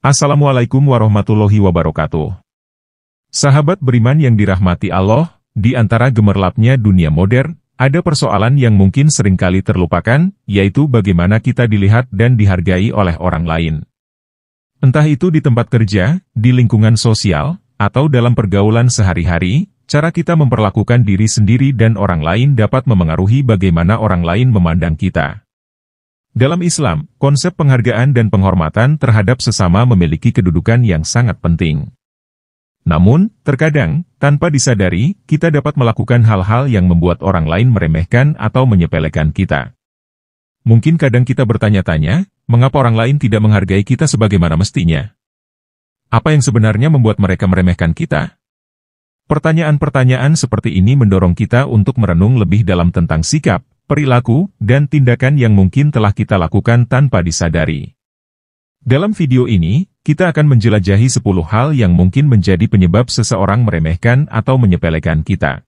Assalamualaikum warahmatullahi wabarakatuh. Sahabat beriman yang dirahmati Allah, di antara gemerlapnya dunia modern, ada persoalan yang mungkin seringkali terlupakan, yaitu bagaimana kita dilihat dan dihargai oleh orang lain. Entah itu di tempat kerja, di lingkungan sosial, atau dalam pergaulan sehari-hari, cara kita memperlakukan diri sendiri dan orang lain dapat memengaruhi bagaimana orang lain memandang kita. Dalam Islam, konsep penghargaan dan penghormatan terhadap sesama memiliki kedudukan yang sangat penting. Namun, terkadang, tanpa disadari, kita dapat melakukan hal-hal yang membuat orang lain meremehkan atau menyepelekan kita. Mungkin kadang kita bertanya-tanya, mengapa orang lain tidak menghargai kita sebagaimana mestinya? Apa yang sebenarnya membuat mereka meremehkan kita? Pertanyaan-pertanyaan seperti ini mendorong kita untuk merenung lebih dalam tentang sikap, perilaku, dan tindakan yang mungkin telah kita lakukan tanpa disadari. Dalam video ini, kita akan menjelajahi 10 hal yang mungkin menjadi penyebab seseorang meremehkan atau menyepelekan kita.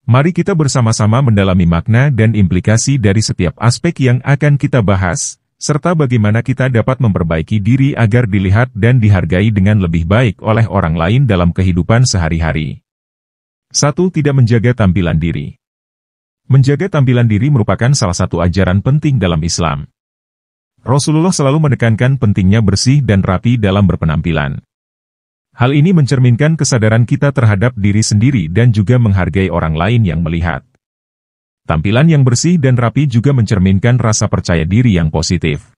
Mari kita bersama-sama mendalami makna dan implikasi dari setiap aspek yang akan kita bahas, serta bagaimana kita dapat memperbaiki diri agar dilihat dan dihargai dengan lebih baik oleh orang lain dalam kehidupan sehari-hari. 1. Tidak menjaga tampilan diri. Menjaga tampilan diri merupakan salah satu ajaran penting dalam Islam. Rasulullah selalu menekankan pentingnya bersih dan rapi dalam berpenampilan. Hal ini mencerminkan kesadaran kita terhadap diri sendiri dan juga menghargai orang lain yang melihat. Tampilan yang bersih dan rapi juga mencerminkan rasa percaya diri yang positif.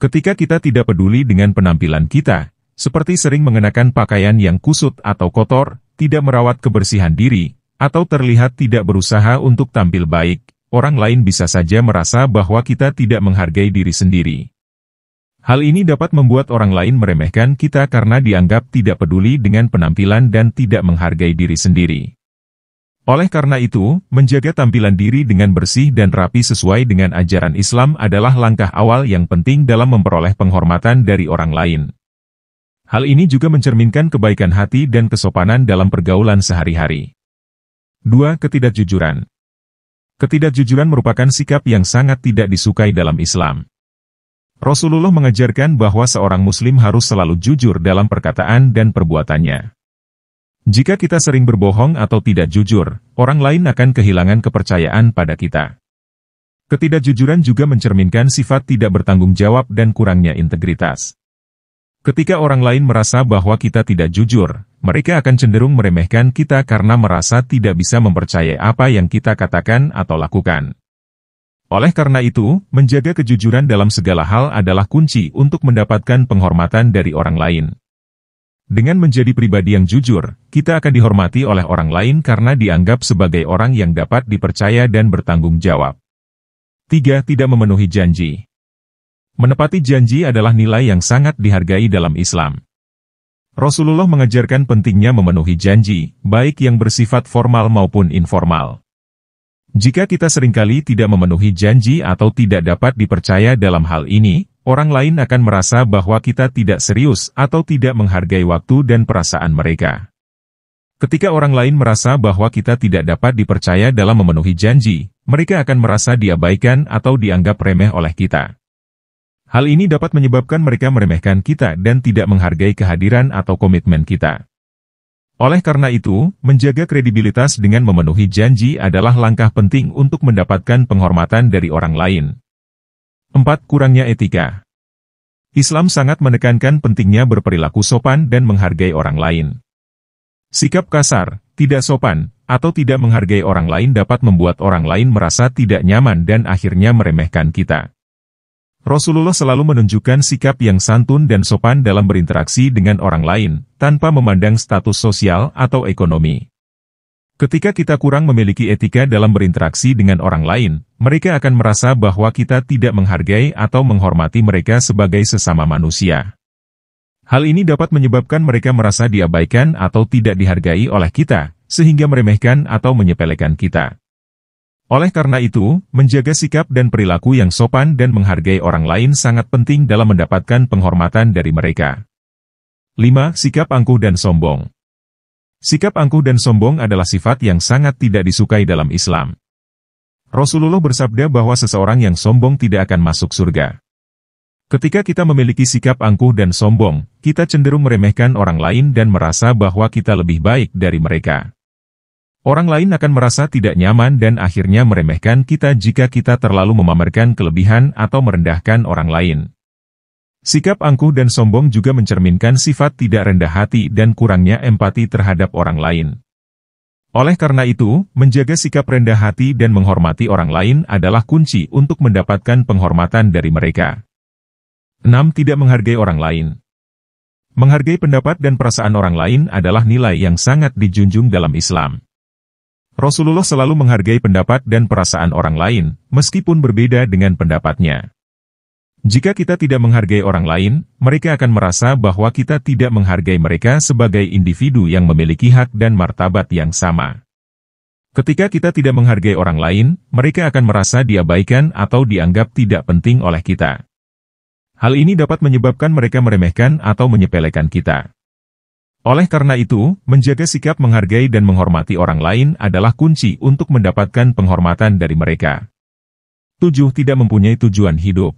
Ketika kita tidak peduli dengan penampilan kita, seperti sering mengenakan pakaian yang kusut atau kotor, tidak merawat kebersihan diri, atau terlihat tidak berusaha untuk tampil baik, orang lain bisa saja merasa bahwa kita tidak menghargai diri sendiri. Hal ini dapat membuat orang lain meremehkan kita karena dianggap tidak peduli dengan penampilan dan tidak menghargai diri sendiri. Oleh karena itu, menjaga tampilan diri dengan bersih dan rapi sesuai dengan ajaran Islam adalah langkah awal yang penting dalam memperoleh penghormatan dari orang lain. Hal ini juga mencerminkan kebaikan hati dan kesopanan dalam pergaulan sehari-hari. 2. Ketidakjujuran. Ketidakjujuran merupakan sikap yang sangat tidak disukai dalam Islam. Rasulullah mengajarkan bahwa seorang muslim harus selalu jujur dalam perkataan dan perbuatannya. Jika kita sering berbohong atau tidak jujur, orang lain akan kehilangan kepercayaan pada kita. Ketidakjujuran juga mencerminkan sifat tidak bertanggung jawab dan kurangnya integritas. Ketika orang lain merasa bahwa kita tidak jujur, mereka akan cenderung meremehkan kita karena merasa tidak bisa mempercayai apa yang kita katakan atau lakukan. Oleh karena itu, menjaga kejujuran dalam segala hal adalah kunci untuk mendapatkan penghormatan dari orang lain. Dengan menjadi pribadi yang jujur, kita akan dihormati oleh orang lain karena dianggap sebagai orang yang dapat dipercaya dan bertanggung jawab. 3. Tidak memenuhi janji. Menepati janji adalah nilai yang sangat dihargai dalam Islam. Rasulullah mengajarkan pentingnya memenuhi janji, baik yang bersifat formal maupun informal. Jika kita seringkali tidak memenuhi janji atau tidak dapat dipercaya dalam hal ini, orang lain akan merasa bahwa kita tidak serius atau tidak menghargai waktu dan perasaan mereka. Ketika orang lain merasa bahwa kita tidak dapat dipercaya dalam memenuhi janji, mereka akan merasa diabaikan atau dianggap remeh oleh kita. Hal ini dapat menyebabkan mereka meremehkan kita dan tidak menghargai kehadiran atau komitmen kita. Oleh karena itu, menjaga kredibilitas dengan memenuhi janji adalah langkah penting untuk mendapatkan penghormatan dari orang lain. 4. Kurangnya etika. Islam sangat menekankan pentingnya berperilaku sopan dan menghargai orang lain. Sikap kasar, tidak sopan, atau tidak menghargai orang lain dapat membuat orang lain merasa tidak nyaman dan akhirnya meremehkan kita. Rasulullah selalu menunjukkan sikap yang santun dan sopan dalam berinteraksi dengan orang lain, tanpa memandang status sosial atau ekonomi. Ketika kita kurang memiliki etika dalam berinteraksi dengan orang lain, mereka akan merasa bahwa kita tidak menghargai atau menghormati mereka sebagai sesama manusia. Hal ini dapat menyebabkan mereka merasa diabaikan atau tidak dihargai oleh kita, sehingga meremehkan atau menyepelekan kita. Oleh karena itu, menjaga sikap dan perilaku yang sopan dan menghargai orang lain sangat penting dalam mendapatkan penghormatan dari mereka. 5. Sikap angkuh dan sombong. Sikap angkuh dan sombong adalah sifat yang sangat tidak disukai dalam Islam. Rasulullah bersabda bahwa seseorang yang sombong tidak akan masuk surga. Ketika kita memiliki sikap angkuh dan sombong, kita cenderung meremehkan orang lain dan merasa bahwa kita lebih baik dari mereka. Orang lain akan merasa tidak nyaman dan akhirnya meremehkan kita jika kita terlalu memamerkan kelebihan atau merendahkan orang lain. Sikap angkuh dan sombong juga mencerminkan sifat tidak rendah hati dan kurangnya empati terhadap orang lain. Oleh karena itu, menjaga sikap rendah hati dan menghormati orang lain adalah kunci untuk mendapatkan penghormatan dari mereka. 6. Tidak menghargai orang lain. Menghargai pendapat dan perasaan orang lain adalah nilai yang sangat dijunjung dalam Islam. Rasulullah selalu menghargai pendapat dan perasaan orang lain, meskipun berbeda dengan pendapatnya. Jika kita tidak menghargai orang lain, mereka akan merasa bahwa kita tidak menghargai mereka sebagai individu yang memiliki hak dan martabat yang sama. Ketika kita tidak menghargai orang lain, mereka akan merasa diabaikan atau dianggap tidak penting oleh kita. Hal ini dapat menyebabkan mereka meremehkan atau menyepelekan kita. Oleh karena itu, menjaga sikap menghargai dan menghormati orang lain adalah kunci untuk mendapatkan penghormatan dari mereka. 7. Tidak mempunyai tujuan hidup.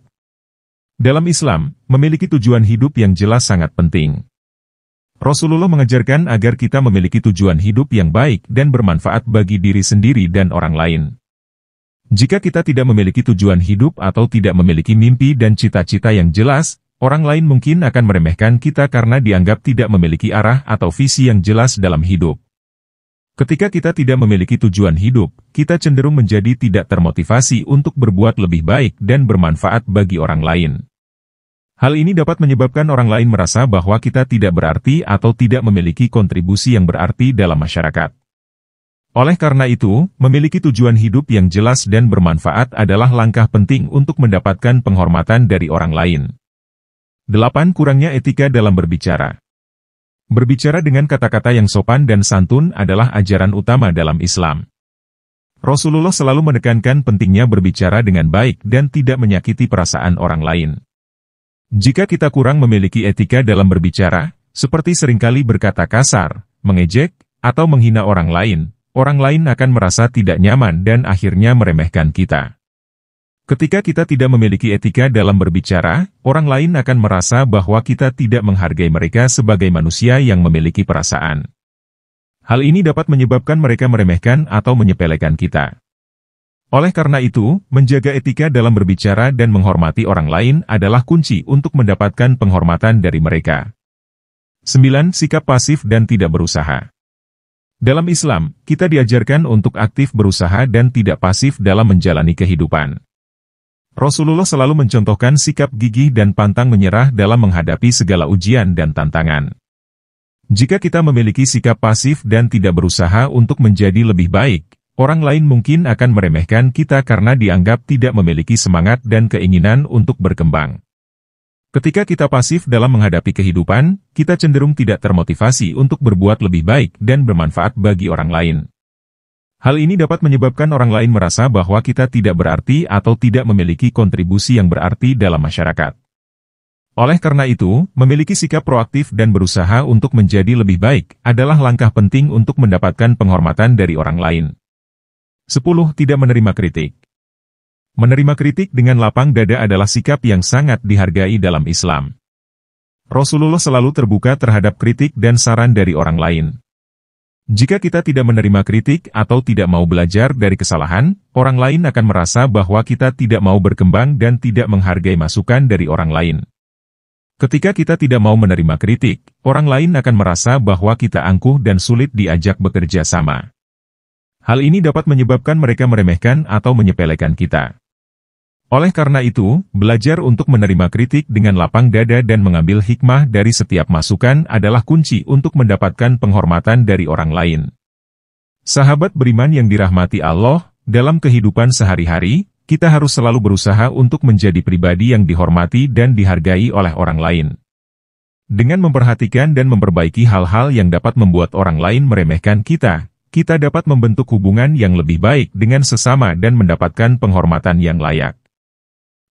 Dalam Islam, memiliki tujuan hidup yang jelas sangat penting. Rasulullah mengajarkan agar kita memiliki tujuan hidup yang baik dan bermanfaat bagi diri sendiri dan orang lain. Jika kita tidak memiliki tujuan hidup atau tidak memiliki mimpi dan cita-cita yang jelas, orang lain mungkin akan meremehkan kita karena dianggap tidak memiliki arah atau visi yang jelas dalam hidup. Ketika kita tidak memiliki tujuan hidup, kita cenderung menjadi tidak termotivasi untuk berbuat lebih baik dan bermanfaat bagi orang lain. Hal ini dapat menyebabkan orang lain merasa bahwa kita tidak berarti atau tidak memiliki kontribusi yang berarti dalam masyarakat. Oleh karena itu, memiliki tujuan hidup yang jelas dan bermanfaat adalah langkah penting untuk mendapatkan penghormatan dari orang lain. 8. Kurangnya etika dalam berbicara. Berbicara dengan kata-kata yang sopan dan santun adalah ajaran utama dalam Islam. Rasulullah selalu menekankan pentingnya berbicara dengan baik dan tidak menyakiti perasaan orang lain. Jika kita kurang memiliki etika dalam berbicara, seperti seringkali berkata kasar, mengejek, atau menghina orang lain akan merasa tidak nyaman dan akhirnya meremehkan kita. Ketika kita tidak memiliki etika dalam berbicara, orang lain akan merasa bahwa kita tidak menghargai mereka sebagai manusia yang memiliki perasaan. Hal ini dapat menyebabkan mereka meremehkan atau menyepelekan kita. Oleh karena itu, menjaga etika dalam berbicara dan menghormati orang lain adalah kunci untuk mendapatkan penghormatan dari mereka. 9. Sikap pasif dan tidak berusaha. Dalam Islam, kita diajarkan untuk aktif berusaha dan tidak pasif dalam menjalani kehidupan. Rasulullah selalu mencontohkan sikap gigih dan pantang menyerah dalam menghadapi segala ujian dan tantangan. Jika kita memiliki sikap pasif dan tidak berusaha untuk menjadi lebih baik, orang lain mungkin akan meremehkan kita karena dianggap tidak memiliki semangat dan keinginan untuk berkembang. Ketika kita pasif dalam menghadapi kehidupan, kita cenderung tidak termotivasi untuk berbuat lebih baik dan bermanfaat bagi orang lain. Hal ini dapat menyebabkan orang lain merasa bahwa kita tidak berarti atau tidak memiliki kontribusi yang berarti dalam masyarakat. Oleh karena itu, memiliki sikap proaktif dan berusaha untuk menjadi lebih baik adalah langkah penting untuk mendapatkan penghormatan dari orang lain. 10. Tidak menerima kritik. Menerima kritik dengan lapang dada adalah sikap yang sangat dihargai dalam Islam. Rasulullah selalu terbuka terhadap kritik dan saran dari orang lain. Jika kita tidak menerima kritik atau tidak mau belajar dari kesalahan, orang lain akan merasa bahwa kita tidak mau berkembang dan tidak menghargai masukan dari orang lain. Ketika kita tidak mau menerima kritik, orang lain akan merasa bahwa kita angkuh dan sulit diajak bekerja sama. Hal ini dapat menyebabkan mereka meremehkan atau menyepelekan kita. Oleh karena itu, belajar untuk menerima kritik dengan lapang dada dan mengambil hikmah dari setiap masukan adalah kunci untuk mendapatkan penghormatan dari orang lain. Sahabat beriman yang dirahmati Allah, dalam kehidupan sehari-hari, kita harus selalu berusaha untuk menjadi pribadi yang dihormati dan dihargai oleh orang lain. Dengan memperhatikan dan memperbaiki hal-hal yang dapat membuat orang lain meremehkan kita dapat membentuk hubungan yang lebih baik dengan sesama dan mendapatkan penghormatan yang layak.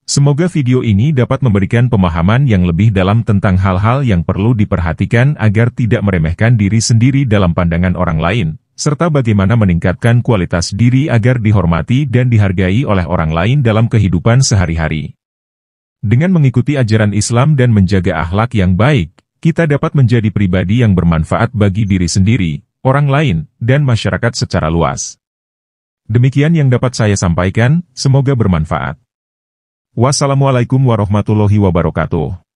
Semoga video ini dapat memberikan pemahaman yang lebih dalam tentang hal-hal yang perlu diperhatikan agar tidak meremehkan diri sendiri dalam pandangan orang lain, serta bagaimana meningkatkan kualitas diri agar dihormati dan dihargai oleh orang lain dalam kehidupan sehari-hari. Dengan mengikuti ajaran Islam dan menjaga akhlak yang baik, kita dapat menjadi pribadi yang bermanfaat bagi diri sendiri, orang lain, dan masyarakat secara luas. Demikian yang dapat saya sampaikan, semoga bermanfaat. Wassalamualaikum warahmatullahi wabarakatuh.